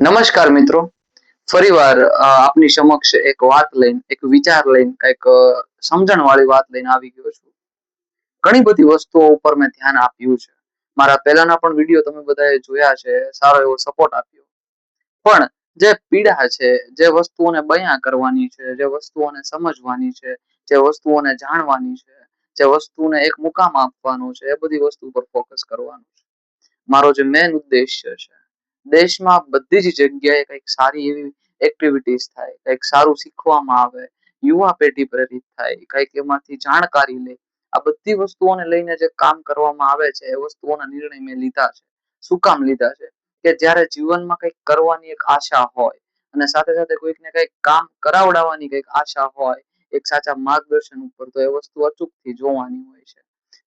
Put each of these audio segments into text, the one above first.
નમસ્કાર મિત્રો. ફરીવાર આપની સમક્ષ એક વાત લઈને, એક વિચાર લઈને, કંઈક સમજણ વાળી વાત લઈને આવી ગયો છું. ઘણી બધી વસ્તુઓ ઉપર મેં ધ્યાન આપ્યું છે. મારા પહેલાના પણ વિડીયો તમે બધાએ જોયા છે, સારો એવો સપોર્ટ આપ્યો. પણ જે પીડા છે, જે વસ્તુઓને બયાં કરવાની છે, જે વસ્તુઓને સમજવાની છે, જે વસ્તુઓને જાણવાની છે, જે વસ્તુને એક મુકામ આપવાનું છે, એ બધી વસ્તુ પર ફોકસ કરવાનું છે. મારો જે મેન ઉદ્દેશ્ય છે, દેશમાં બધી જ જગ્યાએ કંઈક સારી એવી એક્ટિવિટીઝ થાય, કંઈક સારું શીખવામાં આવે, યુવા પેઢી પ્રેરિત થાય, કંઈક એમાંથી જાણકારી લે. આ બધી વસ્તુઓને લઈને જે કામ કરવામાં આવે છે, એ વસ્તુઓના નિર્ણય મેં લીધા છે. શું કામ લીધા છે? કે જ્યારે જીવનમાં કંઈક કરવાની એક આશા હોય અને સાથે સાથે કોઈકને કંઈક કામ કરાવડાવવાની કંઈક આશા હોય, એક સાચા માર્ગદર્શન ઉપર, તો એ વસ્તુ અચૂકથી જોવાની હોય છે.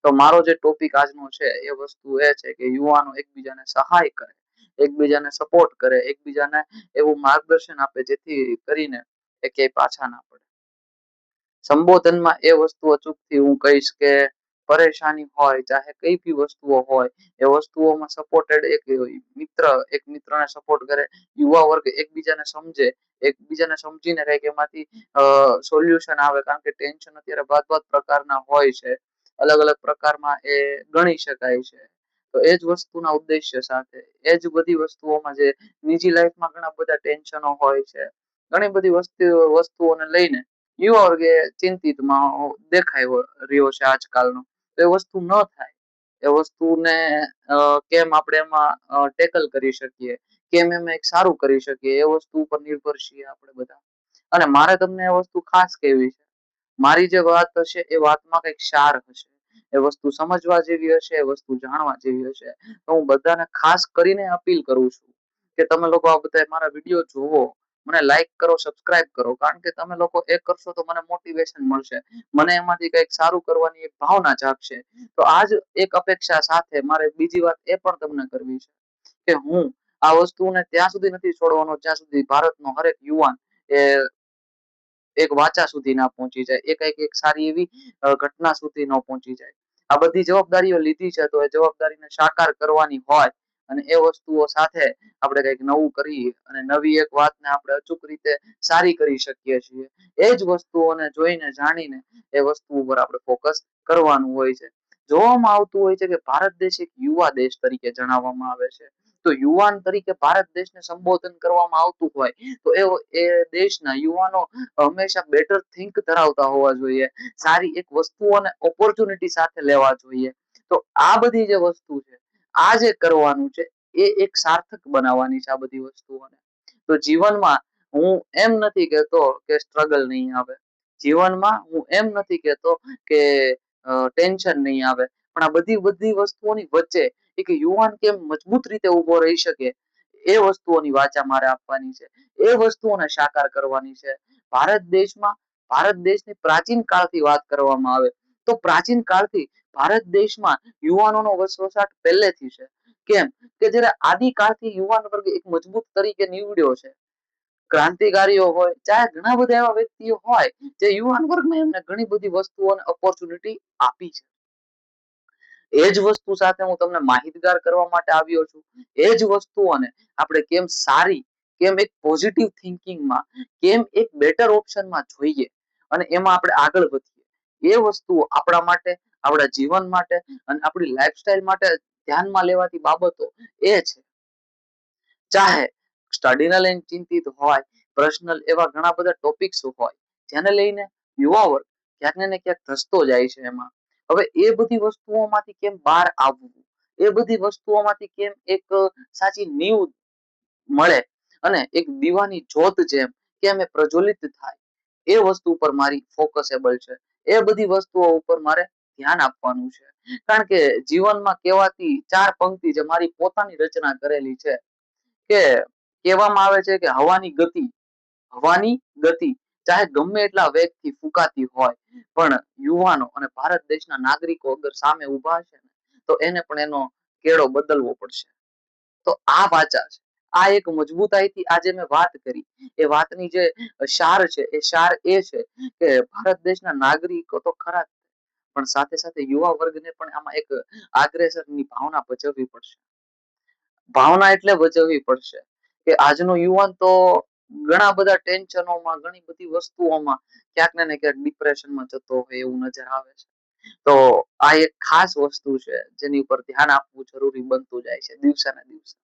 તો મારો જે ટોપિક આજનો છે, એ વસ્તુ એ છે કે યુવાનો એકબીજાને સહાય કરે, એકબીજાને સપોર્ટ કરે, એકબીજાને એવું માર્ગદર્શન આપે, જેથી કરીને એ ક્યાંય પાછા ના પડે. સંબોધનમાં એ વસ્તુ અચૂકથી હું કહીશ કે પરેશાની હોય, ચાહે કઈ બી વસ્તુઓ હોય, એ વસ્તુઓમાં સપોર્ટેડ એક મિત્રને સપોર્ટ કરે, યુવા વર્ગ એકબીજાને સમજે, એકબીજાને સમજીને કંઈક એમાંથી સોલ્યુશન આવે. કારણ કે ટેન્શન અત્યારે ભાત પ્રકારના હોય છે, અલગ અલગ પ્રકારમાં એ ગણી શકાય છે. તો એ જ વસ્તુના ઉદ્દેશ્ય સાથે, એ જ બધી વસ્તુઓમાં જે નિજી લાઈફમાં ઘણા બધા ટેન્શનો હોય છે, ઘણી બધી વસ્તુઓને લઈને યુવા વર્ગે ચિંતિતમાં દેખાઈ રહ્યો છે આજકાલનો. તો એ વસ્તુ ન થાય, એ વસ્તુને કેમ આપણે એમાં ટેકલ કરી શકીએ, કેમ એમાં એક સારું કરી શકીએ, એ વસ્તુ ઉપર નિર્ભર છીએ આપણે બધા. અને મારે તમને એ વસ્તુ ખાસ કહેવી છે, મારી જે વાત હશે એ વાતમાં કંઈક સાર હશે, એ વસ્તુ સમજવા જેવી હશે, એ વસ્તુ જાણવા જેવી હશે. તો હું બધાને ખાસ કરીને અપીલ કરું છું કે તમે લોકો આ બધા મારા વિડીયો જોવો, મને લાઈક કરો, સબસ્ક્રાઇબ કરો. કારણ કે તમે લોકો એ કરશો તો મને મોટિવેશન મળશે, મને એમાંથી કંઈક સારું કરવાની એક ભાવના જાગશે. તો આજ એક અપેક્ષા સાથે મારે બીજી વાત એ પણ તમને કરવી છે કે હું આ વસ્તુને ત્યાં સુધી નથી છોડવાનો જ્યાં સુધી ભારતનો હરેક યુવાન એ એક વાચા સુધી ના પહોંચી જાય, એ કંઈક એક સારી એવી ઘટના સુધી ન પહોંચી જાય. આ બધી જવાબદારીઓ લીધી છે, તો એ જવાબદારીને સાકાર કરવાની હોય અને એ વસ્તુઓ સાથે આપણે કંઈક નવું કરી અને નવી એક વાતને આપણે અચૂક રીતે સારી કરી શકીએ છીએ. એ જ વસ્તુઓને જોઈને જાણીને એ વસ્તુ ઉપર આપણે ફોકસ કરવાનું હોય છે. જોવામાં આવતું હોય છે કે ભારત દેશ એક યુવા દેશ તરીકે જણાવવામાં આવે છે. તો યુવાન તરીકે ભારત દેશને સંબોધન કરવામાં આવતું હોય તો એ દેશના યુવાનો હંમેશા બેટર થિંક ધરાવતા હોવા જોઈએ, સારી એક વસ્તુઓને ઓપોર્ચ્યુનિટી સાથે લેવા જોઈએ. તો આ બધી જે વસ્તુ છે, આ જે કરવાનું છે, એ એક સાર્થક બનાવવાની છે આ બધી વસ્તુઓને. તો જીવનમાં હું એમ નથી કહેતો કે સ્ટ્રગલ નહીં આવે, જીવનમાં હું એમ નથી કહેતો કે ટેન્શન નહીં આવે, પણ આ બધી વસ્તુઓની વચ્ચે એક યુવાન કેમ મજબૂત રીતે ઉભો રહી શકે, એ વસ્તુઓની વાચા મારે આપવાની છે, એ વસ્તુઓને સાકાર કરવાની છે. ભારત દેશમાં, ભારત દેશની પ્રાચીન કાળથી વાત કરવામાં આવે તો પ્રાચીન કાળથી ભારત દેશમાં યુવાનોનો વસવાટ પહેલેથી છે. કેમ કે જ્યારે આદિકાળથી યુવાન વર્ગ એક મજબૂત તરીકે નીવડ્યો છે. ક્રાંતિકારીઓ હોય, ચાહે ઘણા બધા એવા વ્યક્તિઓ હોય જે યુવાન વર્ગને એમને ઘણી બધી વસ્તુઓને ઓપોર્ચ્યુનિટી આપી છે. એ જ વસ્તુ સાથે હું તમને માહિતગાર કરવા માટે આવ્યો છું. એ જ વસ્તુઓને આપણે કેમ સારી, કેમ એક પોઝિટિવ થિંકિંગમાં, કેમ એક બેટર ઓપ્શનમાં જોઈએ અને એમાં આપણે આગળ વધીએ, એ વસ્તુઓ આપણા માટે, આપણા જીવન માટે અને આપણી લાઈફસ્ટાઈલ માટે ધ્યાનમાં લેવાતી બાબતો એ છે. ચાહે સ્ટડીને લઈને ચિંતિત હોય, પર્સનલ એવા ઘણા બધા ટોપિક્સ હોય જેને લઈને યુવા વર્ગ ક્યાંક ને ક્યાંક ધસતો જાય છે. એમાં હવે એ બધી વસ્તુઓમાંથી કેમ બહાર આવવું, એ બધી વસ્તુઓમાંથી કેમ એક સાચી નીવ મળે અને એક દીવાની જ્યોત જેમ કેમ એ પ્રજ્વલિત થાય, એ વસ્તુ ઉપર મારી ફોકસેબલ છે. એ બધી વસ્તુઓ ઉપર મારે ધ્યાન આપવાનું છે. કારણ કે જીવનમાં કહેવાતી ચાર પંક્તિ જે મારી પોતાની રચના કરેલી છે કે કહેવામાં આવે છે કે હવાની ગતિ ચાહે ગમે એટલા વેગથી ફૂંકાતી હોય, પણ યુવાનો અને ભારત દેશના નાગરિકો અગર સામે ઉભા છે તો એને પણ એનો કેળો બદલવો પડશે. તો આ વાચા છે, આ એક મજબૂતાઈથી આજે મેં વાત કરી, એ વાતની જે સાર છે, એ સાર એ છે કે ભારત દેશના નાગરિકો તો ખરા, પણ સાથે સાથે યુવા વર્ગને પણ આમાં એક આગ્રેસરની ભાવના ભજવવી પડશે. ભાવના એટલે ભજવવી પડશે કે આજનો યુવાન તો ઘણા બધા ટેન્શનોમાં, ઘણી બધી વસ્તુઓમાં ક્યાંક ને ક્યાંક ડિપ્રેશનમાં જતો હોય એવું નજર આવે છે. તો આ એક ખાસ વસ્તુ છે જેની ઉપર ધ્યાન આપવું જરૂરી બનતું જાય છે દિવસે ને દિવસે.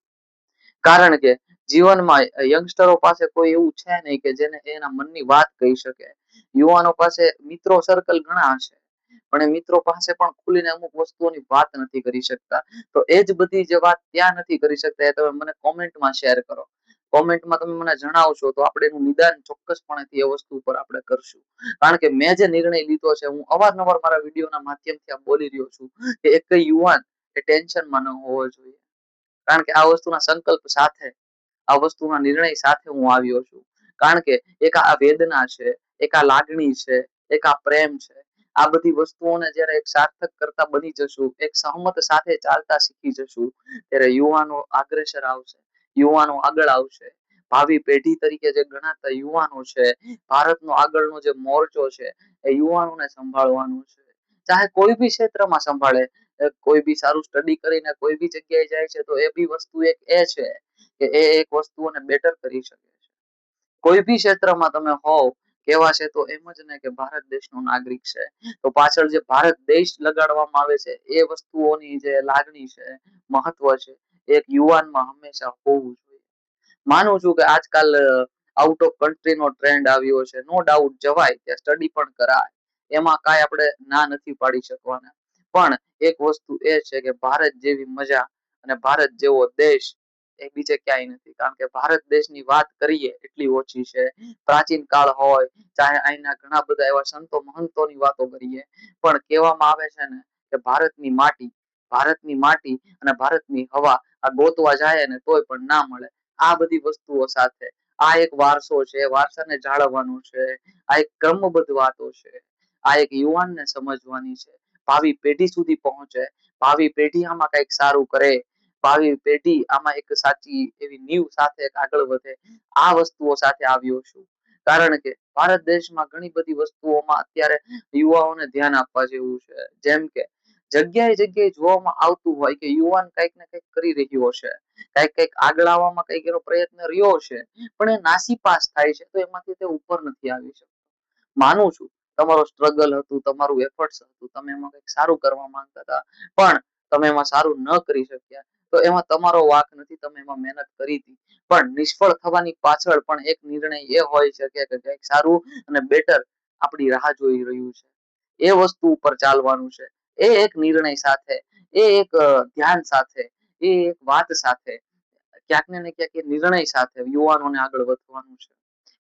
કારણ કે જીવનમાં યંગસ્ટરો પાસે કોઈ એવું છે નહીં કે જેને એના મનની વાત કહી શકે. યુવાનો પાસે મિત્રો સર્કલ ઘણા હશે, પણ એ મિત્રો પાસે પણ ખુલીને અમુક વસ્તુઓની વાત નથી કરી શકતા. તો એ જ બધી જે વાત ત્યાં નથી કરી શકતા એ તમે મને કોમેન્ટમાં શેર કરો. કોમેન્ટમાં તમે મને જણાવશો તો આપણે એનું નિદાન ચોક્કસપણે એ વસ્તુ ઉપર આપણે કરશું. કારણ કે મેં જે નિર્ણય લીધો છે, હું અવારનવાર મારા વિડીયોના માધ્યમથી આ બોલી રહ્યો છું કે એક યુવાન એ ટેન્શનમાં ન હોવો જોઈએ. કારણ કે આ વસ્તુના સંકલ્પ સાથે, આ વસ્તુના નિર્ણય સાથે હું આવ્યો છું. કારણ કે એક આ વેદના છે, એક આ લાગણી છે, એક આ પ્રેમ છે. આ બધી વસ્તુઓને જયારે એક સાર્થક કરતા બની જશું, એક સહમત સાથે ચાલતા શીખી જશું, ત્યારે યુવાનો અગ્રેસર આવશે, યુવાનો આગળ આવશે. ભાવિ પેઢી તરીકે જે ગણાતા યુવાનો છે, ભારતનો આગળનો જે મોરચો છે, એ યુવાનોને સંભાળવાનું છે. ચાહે કોઈ બી ક્ષેત્રમાં સંભાળે, કોઈ બી સારું સ્ટડી કરીને કોઈ બી જગ્યાએ જાય છે તો એ બી વસ્તુ એક એ છે કે એ એક વસ્તુઓને બેટર કરી શકે છે. કોઈ બી ક્ષેત્રમાં તમે હોવ, કેવા છે તો એમ જ ને કે ભારત દેશનો નાગરિક છે, તો પાછળ જે ભારત દેશ લગાડવામાં આવે છે એ વસ્તુઓની જે લાગણી છે, મહત્વ છે, એક યુવાનમાં હંમેશા હોવું જોઈએ. માનું છું કે આજકાલ આઉટ ઓફ કન્ટ્રી નો ટ્રેન્ડ આવ્યો છે. નો ડાઉટ જવાય, ત્યાં સ્ટડી પણ કરાય, એમાં કાંઈ આપણે ના નથી પાડી શકવાના. પણ એક વસ્તુ એ છે કે ભારત જેવી મજા અને ભારત જેવો દેશ એ બીજે ક્યાંય નથી. કારણ કે ભારત દેશની વાત કરીએ એટલી ઓછી છે. પ્રાચીન કાળ હોય, ચાહે અહીંના ઘણા બધા એવા સંતો મહંતોની વાતો કરીએ, પણ કહેવામાં આવે છે ને કે ભારતની માટી, ભારતની માટી અને ભારતની હવા આ ગોતવા જાય ને તોય પણ ના મળે. આ બધી વસ્તુઓ સાથે આ એક વારસો છે, વારસાને જાળવવાનો છે. આ એક ક્રમબદ્ધ વાતો છે. આ એક યુવાનને સમજવાની છે. ભાવિ પેઢી સુધી પહોંચે, ભાવિ પેઢી આમાં કંઈક સારું કરે, ભાવિ પેઢી આમાં એક સાચી એવી નીવ સાથે આગળ વધે. આ વસ્તુઓ સાથે આવ્યો છું. કારણ કે ભારત દેશમાં ઘણી બધી વસ્તુઓમાં અત્યારે યુવાઓને ધ્યાન આપવા જેવું છે. જેમ કે જગ્યાએ જગ્યાએ જોવામાં આવતું હોય કે યુવાન કંઈક ને કંઈક કરી રહ્યો છે, કંઈક આગળ આવવામાં કંઈક એનો પ્રયત્ન રહ્યો છે, પણ એ નાસીપાસ થાય છે, તો એમાંથી તે ઉપર નથી આવી શકતો. માનું છું તમારો સ્ટ્રગલ હતું, તમારું એફર્ટ્સ હતું, તમે એમાં કંઈક સારું કરવા માંગતા હતા, પણ તમે એમાં સારું ન કરી શક્યા, તો એમાં તમારો વાંક નથી. તમે એમાં મહેનત કરી હતી, પણ નિષ્ફળ થવાની પાછળ પણ એક નિર્ણય એ હોય છે કે કંઈક સારું અને બેટર આપણી રાહ જોઈ રહ્યું છે. એ વસ્તુ ઉપર ચાલવાનું છે. એ એક નિર્ણય સાથે, એ એક ધ્યાન સાથે, એ એક વાત સાથે, ક્યાંક ને ક્યાંક એ નિર્ણય સાથે યુવાનોને આગળ વધવાનું છે.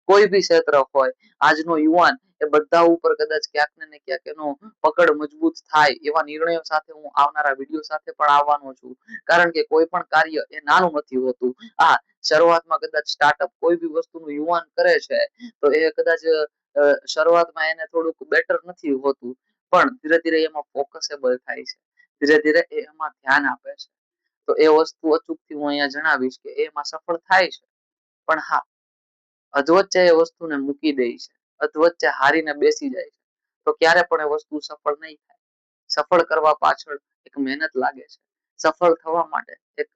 કોઈ બી ક્ષેત્ર હોય, આજનો યુવાન એ બધા ઉપર કદાચ ક્યાંક ને ક્યાંક એનો પકડ મજબૂત થાય એવા નિર્ણયો સાથે હું આવનારા વિડીયો સાથે પણ આવવાનો છું. કારણ કે કોઈ પણ કાર્ય એ નાનું નથી હોતું. આ શરૂઆતમાં કદાચ સ્ટાર્ટઅપ કોઈ બી વસ્તુનું યુવાન કરે છે તો એ કદાચ શરૂઆતમાં એને થોડુંક બેટર નથી હોતું, પણ ધીરે ધીરે એમાં ફોકસેબલ થાય છે, ધીરે ધીરે એ એમાં ધ્યાન આપે છે. તો એ વસ્તુ અચૂકથી હું અહીંયા જણાવીશ કે એમાં સફળ થાય છે. પણ હા, અધવચ્ચે એ વસ્તુને મૂકી દે છે, અધવચ્ચે હારીને બેસી જાય છે, તો ક્યારે પણ એ વસ્તુ સફળ નહીં થાય. સફળ કરવા પાછળ એક મહેનત લાગે છે. સફળ થવા માટે એક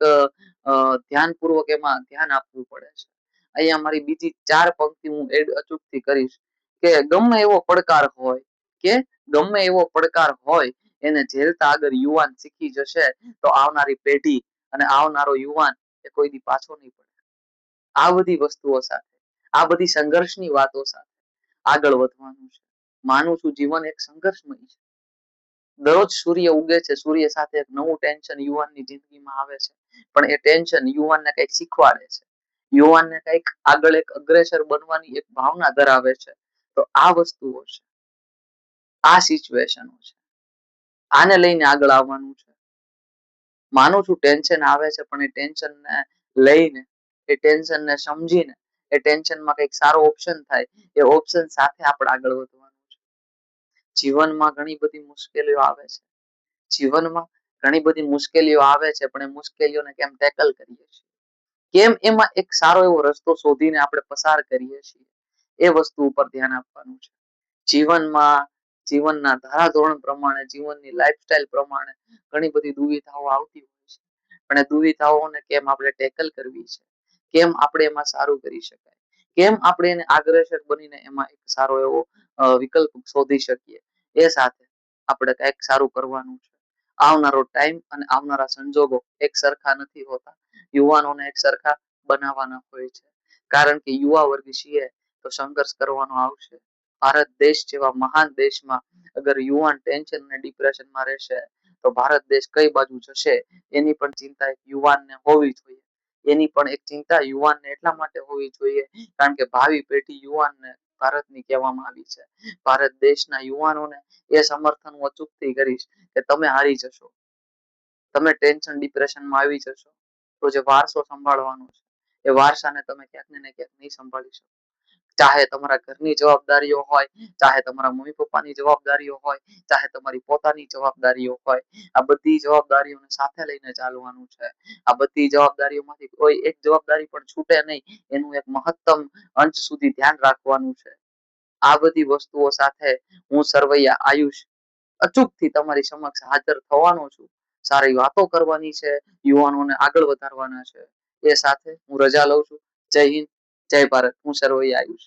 ધ્યાનપૂર્વક એમાં ધ્યાન આપવું પડે છે. અહીંયા મારી બીજી 4 પંક્તિ હું એડ અચૂકથી કરીશ કે ગમે એવો પડકાર હોય, કે ગમે એવો પડકાર હોય, એને ઝેલતા આગળ યુવાન શીખી જશે તો આવનારી પેઢી અને આવનારો યુવાન એ કોઈ દી પાછો નહીં પડે. આ બધી વસ્તુઓ સાથે, આ બધી સંઘર્ષની વાતો સાથે આગળ વધવાનું છે. માનું છું જીવન એક સંઘર્ષમય છે. દરરોજ સૂર્ય ઉગે છે, સૂર્ય સાથે એક નવું ટેન્શન યુવાનની જિંદગીમાં આવે છે, પણ એ ટેન્શન યુવાનને કંઈક શીખવાડે છે, યુવાનને કંઈક આગળ એક અગ્રેસર બનવાની એક ભાવના ધરાવે છે. તો આ વસ્તુઓ છે, આ સિચ્યુએશનો છે, આને લઈને આગળ આવવાનું છે. માનું છું ટેન્શન આવે છે, પણ એ ટેન્શનને લઈને, એ ટેન્શનને સમજીને, એ ટેન્શનમાં કંઈક સારો ઓપ્શન થાય, એ ઓપ્શન સાથે આપણે આગળ વધવાનું છે. જીવનમાં ઘણી બધી મુશ્કેલીઓ આવે છે, જીવનમાં ઘણી બધી મુશ્કેલીઓ આવે છે, પણ એ મુશ્કેલીઓને કેમ ટેકલ કરીએ છીએ, કેમ એમાં એક સારો એવો રસ્તો શોધીને આપણે પસાર કરીએ છીએ, એ વસ્તુ ઉપર ધ્યાન આપવાનું છે. જીવનમાં, જીવનના ધારાધોરણ પ્રમાણે, જીવનની લાઈફસ્ટાઈલ પ્રમાણે ઘણી બધી દુવિધાઓ આવતી હોય છે, પણ એ દુવિધાઓને કેમ આપણે ટેકલ કરવી છે, કેમ આપણે એમાં સારું કરી શકાય, કેમ આપણે એને અગ્રેસર બનીને એમાં એક સારો એવો વિકલ્પ શોધી શકીએ, એ સાથે આપણે કંઈક સારું કરવાનું છે. આવનારો ટાઈમ અને આવનારા સંજોગો એક સરખા નથી હોતા. યુવાનોને એક સરખા બનાવવાના હોય છે, કારણ કે યુવા વર્ગ છીએ તો સંઘર્ષ કરવાનો આવશે. ભારત દેશ જેવા મહાન દેશમાં અગર યુવાન ટેન્શન અને ડિપ્રેશનમાં રહેશે તો ભારત દેશ કઈ બાજુ જશે એની પણ ચિંતા એક યુવાનને હોવી જોઈએ. એની પણ એક ચિંતા યુવાનને એટલા માટે હોવી જોઈએ કારણ કે ભાવિ પેઢી યુવાનને ભારતની કહેવામાં આવી છે. ભારત દેશના યુવાનોને એ સમર્થન હું અચૂકથી કરીશ કે તમે હારી જશો, તમે ટેન્શન ડિપ્રેશનમાં આવી જશો તો જે વારસો સંભાળવાનો છે એ વારસાને તમે ક્યાંક ને ક્યાંક નહીં સંભાળી શકો. ચાહે તમારા ઘરની જવાબદારીઓ હોય, ચાહે તમારા મમ્મી પપ્પાની જવાબદારીઓ હોય, ચાહે તમારી પોતાની જવાબદારીઓ હોય, આ બધી જવાબદારીઓને સાથે લઈને ચાલવાનું છે. આ બધી જવાબદારીઓમાંથી કોઈ એક જવાબદારી પણ છૂટે નહીં એનું એક મહત્તમ અંશ સુધી ધ્યાન રાખવાનું છે. આ બધી વસ્તુઓ સાથે હું સરવૈયા આયુષ અચૂકથી તમારી સમક્ષ હાજર થવાનો છું. સારી વાતો કરવાની છે, યુવાનોને આગળ વધારવાના છે. એ સાથે હું રજા લઉં છું. જય હિન્દ, જય ભારત. હું સરવૈયા આયુષ.